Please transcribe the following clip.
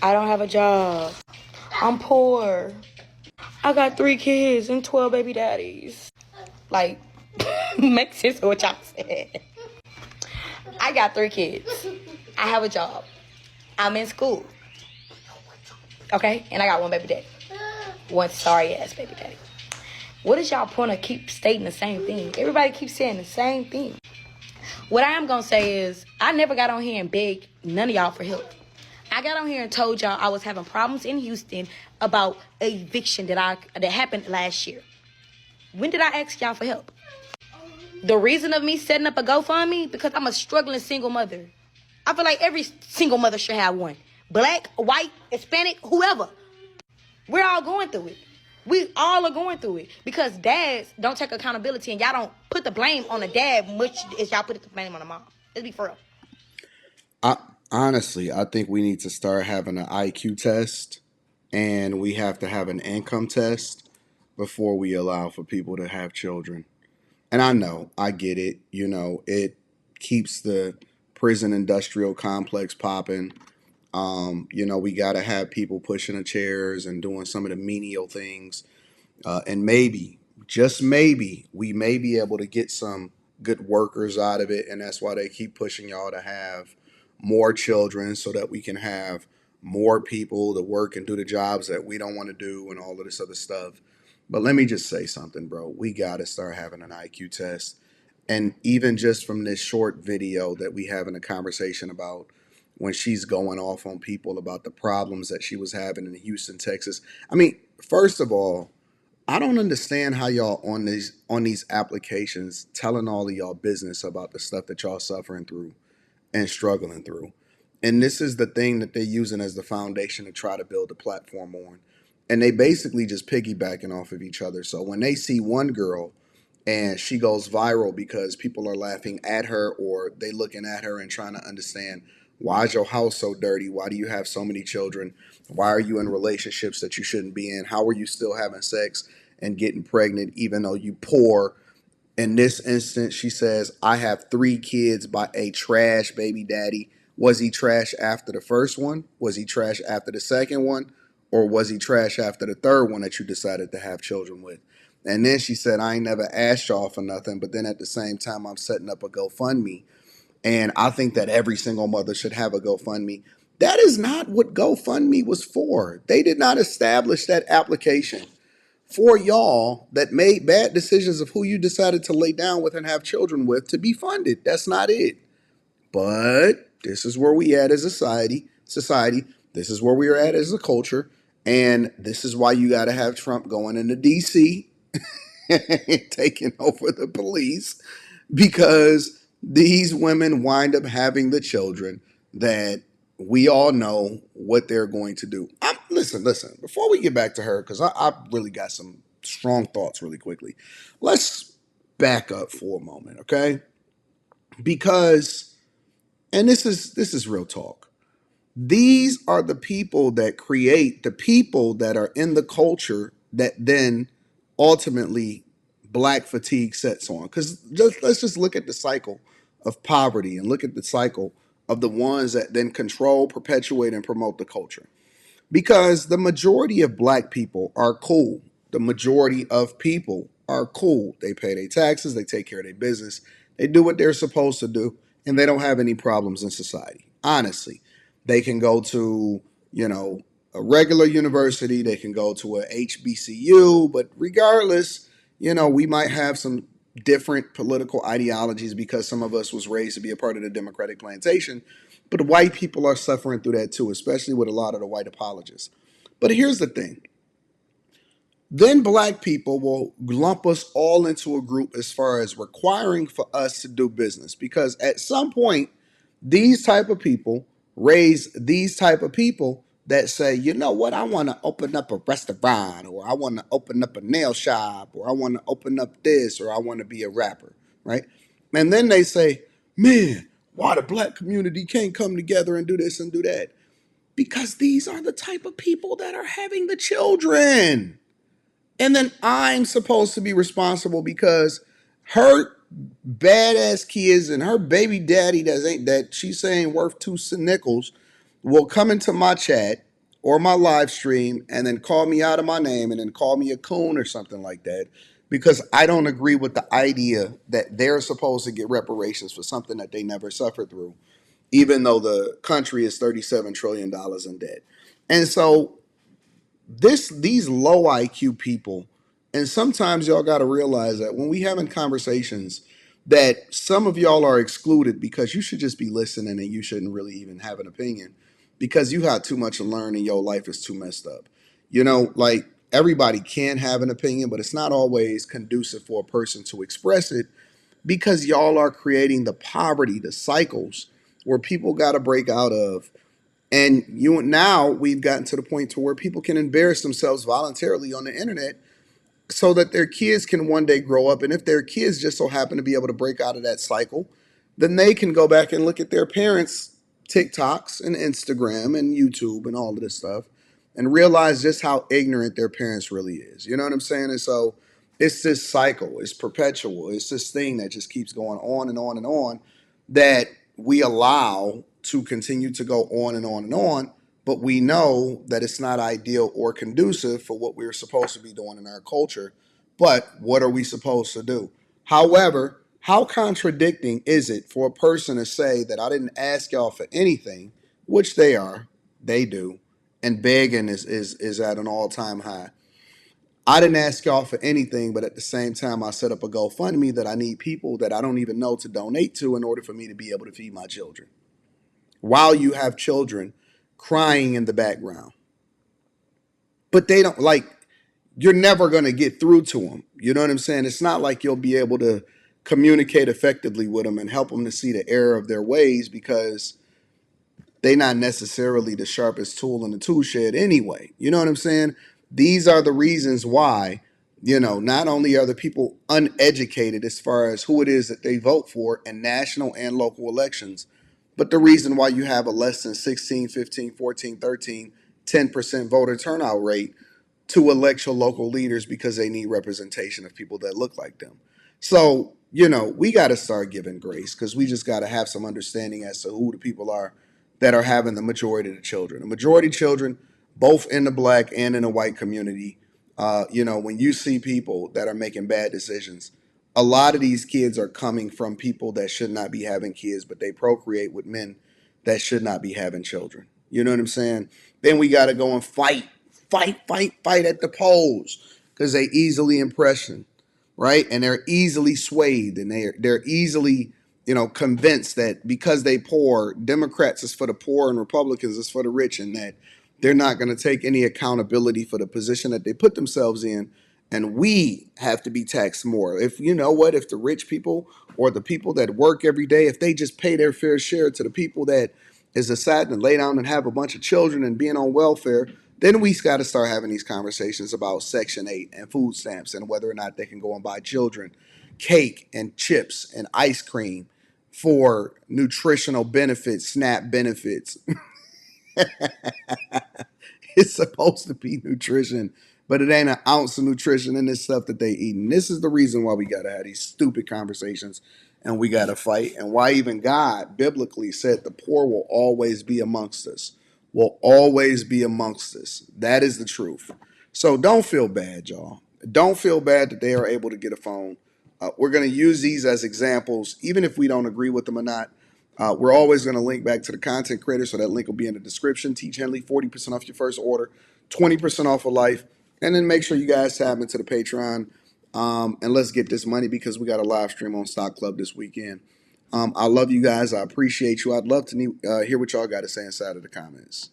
I don't have a job. I'm poor. I got 3 kids and 12 baby daddies. Like, make sense of what y'all said. I got 3 kids. I have a job. I'm in school. Okay? And I got 1 baby daddy. 1 sorry ass baby daddy. What is y'all point of keep stating the same thing? Everybody keeps saying the same thing. What I am going to say is, I never got on here and begged none of y'all for help. I got on here and told y'all I was having problems in Houston about an eviction that happened last year. When did I ask y'all for help? The reason of me setting up a GoFundMe, because I'm a struggling single mother. I feel like every single mother should have one. Black, white, Hispanic, whoever. We're all going through it. We all are going through it. Because dads don't take accountability, and y'all don't put the blame on the dad much as y'all put the blame on the mom. Let's be for real. Honestly, I think we need to start having an IQ test, and we have to have an income test before we allow for people to have children. And I know, I get it. It keeps the prison industrial complex popping. We got to have people pushing the chairs and doing some of the menial things. And maybe, just maybe, we may be able to get some good workers out of it. And that's why they keep pushing y'all to have more children so that we can have more people to work and do the jobs that we don't want to do and all of this other stuff. But let me just say something, bro. We got to start having an IQ test. And even just from this short video that we having a conversation about when she's going off on people about the problems that she was having in Houston, Texas. I mean, first of all, I don't understand how y'all on these applications telling all of y'all business about the stuff that y'all suffering through and struggling through. And this is the thing that they're using as the foundation to try to build a platform on. And they basically just piggybacking off of each other. So when they see one girl and she goes viral because people are laughing at her or they looking at her and trying to understand, why is your house so dirty? Why do you have so many children? Why are you in relationships that you shouldn't be in? How are you still having sex and getting pregnant even though you poor? In this instance, she says, I have 3 kids by a trash baby daddy. Was he trash after the first one? Was he trash after the second one? Or was he trash after the third one that you decided to have children with? And then she said, I ain't never asked y'all for nothing, but then at the same time, I'm setting up a GoFundMe. And I think that every single mother should have a GoFundMe. That is not what GoFundMe was for. They did not establish that application for y'all that made bad decisions of who you decided to lay down with and have children with to be funded. That's not it. But this is where we at as a society. This is where we are at as a culture. And this is why you got to have Trump going into DC and taking over the police, because these women wind up having the children that we all know what they're going to do. Listen. Before we get back to her, because I really got some strong thoughts really quickly. Let's back up for a moment, okay? Because, and this is real talk. These are the people that create the people that are in the culture that then ultimately black fatigue sets on. Because let's just look at the cycle of poverty and look at the cycle of the ones that then control, perpetuate, and promote the culture. Because the majority of black people are cool. The majority of people are cool. They pay their taxes, they take care of their business, they do what they're supposed to do, and they don't have any problems in society. Honestly, they can go to, a regular university, they can go to a HBCU, but regardless, we might have some different political ideologies because some of us was raised to be a part of the Democratic plantation. But white people are suffering through that too, especially with a lot of the white apologists. But here's the thing. Then black people will lump us all into a group as far as requiring for us to do business. Because at some point, these type of people raise these type of people that say, you know what, I want to open up a restaurant, or I want to open up a nail shop, or I want to open up this, or I want to be a rapper, right? And then they say, man, why the black community can't come together and do this and do that? Because these are the type of people that are having the children. And then I'm supposed to be responsible because her badass kids and her baby daddy that she's saying worth 2 nickels will come into my chat or my live stream and then call me out of my name and then call me a coon or something like that because I don't agree with the idea that they're supposed to get reparations for something that they never suffered through, even though the country is $37 trillion in debt. And so these low IQ people, and sometimes y'all got to realize that when we having conversations that some of y'all are excluded because you should just be listening and you shouldn't really even have an opinion because you got too much to learn and your life is too messed up. Like everybody can have an opinion, but it's not always conducive for a person to express it because y'all are creating the poverty, the cycles where people got to break out of. And now we've gotten to the point to where people can embarrass themselves voluntarily on the internet so that their kids can one day grow up. And if their kids just so happen to be able to break out of that cycle, then they can go back and look at their parents' TikToks and Instagram and YouTube and all of this stuff and realize just how ignorant their parents really is. You know what I'm saying? And so it's this cycle, it's perpetual, it's this thing that just keeps going on and on and on that we allow to continue to go on and on and on, but we know that it's not ideal or conducive for what we're supposed to be doing in our culture. But what are we supposed to do? However, how contradicting is it for a person to say that I didn't ask y'all for anything, which they do, and begging is at an all-time high. I didn't ask y'all for anything, but at the same time, I set up a GoFundMe that I need people that I don't even know to donate to in order for me to be able to feed my children. While you have children crying in the background. But they don't you're never going to get through to them. You know what I'm saying? It's not like you'll be able to communicate effectively with them and help them to see the error of their ways because they're not necessarily the sharpest tool in the tool shed anyway. You know what I'm saying? These are the reasons why, not only are the people uneducated as far as who it is that they vote for in national and local elections, but the reason why you have a less than 16, 15, 14, 13, 10% voter turnout rate to elect your local leaders because they need representation of people that look like them. So, we got to start giving grace because we just got to have some understanding as to who the people are that are having the majority of the children. The majority of children, both in the black and in the white community, when you see people that are making bad decisions, a lot of these kids are coming from people that should not be having kids, but they procreate with men that should not be having children. You know what I'm saying? Then we got to go and fight at the polls because they easily impression, right? And they're easily swayed and they're easily, convinced that because they poor, Democrats is for the poor and Republicans is for the rich, and that they're not going to take any accountability for the position that they put themselves in. And we have to be taxed more. If if the rich people or the people that work every day, if they just pay their fair share to the people that is deciding to lay down and have a bunch of children and being on welfare, then we got to start having these conversations about Section 8 and food stamps and whether or not they can go and buy children cake and chips and ice cream for nutritional benefits, SNAP benefits. It's supposed to be nutrition, but it ain't an ounce of nutrition in this stuff that they eat. And this is the reason why we got to have these stupid conversations and we got to fight. And why even God biblically said the poor will always be amongst us, will always be amongst us. That is the truth. So don't feel bad, y'all. Don't feel bad that they are able to get a phone. We're going to use these as examples, even if we don't agree with them or not. We're always going to link back to the content creator, so that link will be in the description. Teach Henley, 40% off your first order, 20% off for life. And then make sure you guys tap into the Patreon. And let's get this money because we got a live stream on Stock Club this weekend. I love you guys. I appreciate you. I'd love to hear what y'all got to say inside of the comments.